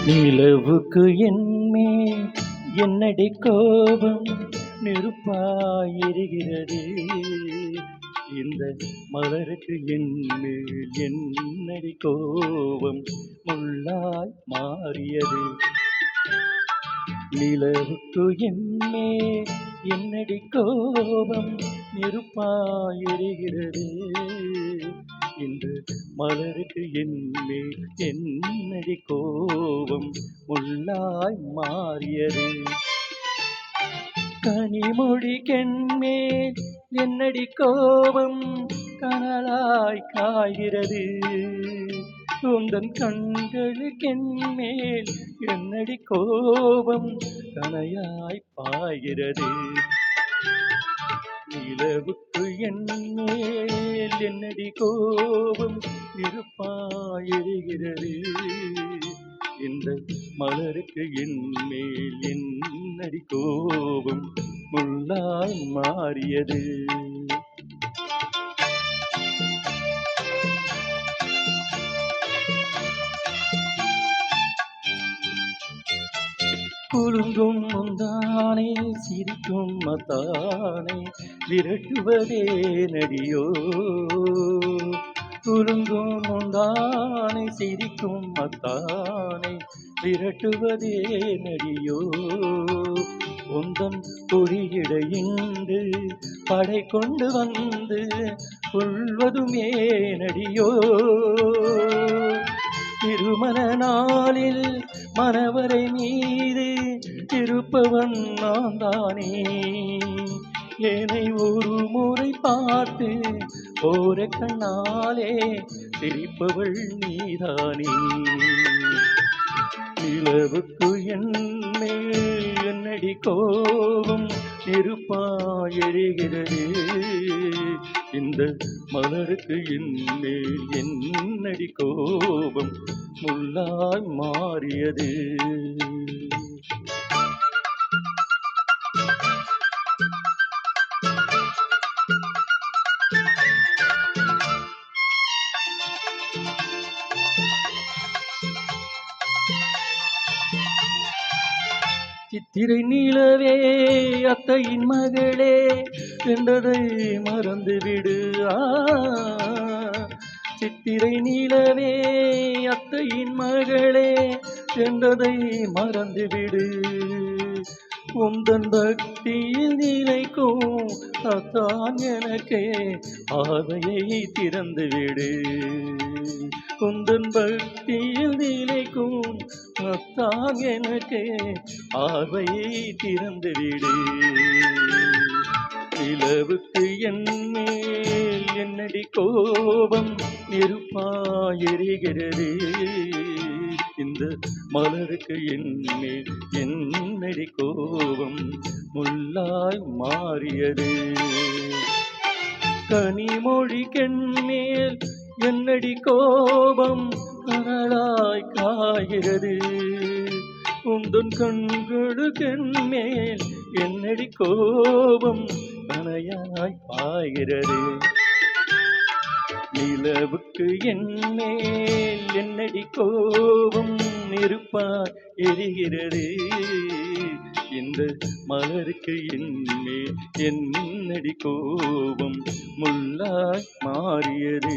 நிலவுக்கு என்மேல் என்னடி கோபம் நெருப்பாயிருகிறது. இந்த மலருக்கு என்மேல் என்னடி கோபம் முள்ளாய் மாறியது. நிலவுக்கு என்மேல் என்னடி கோபம் நெருப்பாயிருகிறது. இந்த மலருக்கு என்மேல் என்னடி கோபம் முள்ளாய் மாறியது. கனிமொழிக்கென்மேல் என்னடி கோபம் கனலாய் காய்கிறது. உந்தன் கண்களுக்கென்மேல் என்னடி கோபம் கனையாய் பாய்கிறது. நிலவுக்கு என்மேல் என்னடி கோபம் நெருப்பாயிருகிறது. இந்த மலருக்கு என்மேல் என்னடி கோபம் முள்ளாய் மாறியது. குலுங்கும் முந்தானே சிரிக்கும் மத்தானே விரட்டுவதே நடியோ. குலுங்கும் முந்தானே சிரிக்கும் மத்தானே விரட்டுவதே நடியோ. உந்தன் பொறியிடையின்று படை கொண்டு வந்து கொள்வதுமே நடியோ. திருமண நாளில் மணவரை மீது இருப்பவன் நான் தானே. என்னை ஒரு முறை பார்த்து ஓர கண்ணாலே சிரிப்பவள் நீதானே. நிலவுக்கு என்மேல் என்னடி கோபம் நெருப்பாயிருகிறது. இந்த மலருக்கு என்மேல் என்னடி கோபம் முள்ளாய் மாறியது. சித்திரை நிலவே அத்தையின் மகளே என்றதை மறந்துவிடு. சித்திரை நிலவே அத்தையின் மகளே என்றதை மறந்துவிடு. உந்தன் பக்தியில் நிலைக்கும் அத்தான் எனக்கே பார்வையை திறந்துவிடு. உந்தன் பக்தியில் நிலைக்கும் அத்தான் எனக்கே பார்வையை திறந்துவிடு. நிலவுக்கு என்மேல் என்னடி கோபம் நெருப்பாயிருகிறது. இந்த மலருக்கு என்மேல் என்னடி கோபம் முள்ளாய் மாறியது. கனிமொழிக்கென்மேல் என்னடி கோபம் கனலாய் காய்கிறது. உந்தன் கண்களுக்கென்மேல் என்னடி கோபம் கனையாய் பாய்கிறது. நிலவுக்கு என்மேல் என்னடி கோபம் நெருப்பாய் எரிகிறது. இந்த மலருக்கு என்மேல் என்னடி கோபம் முள்ளாய் மாறியது.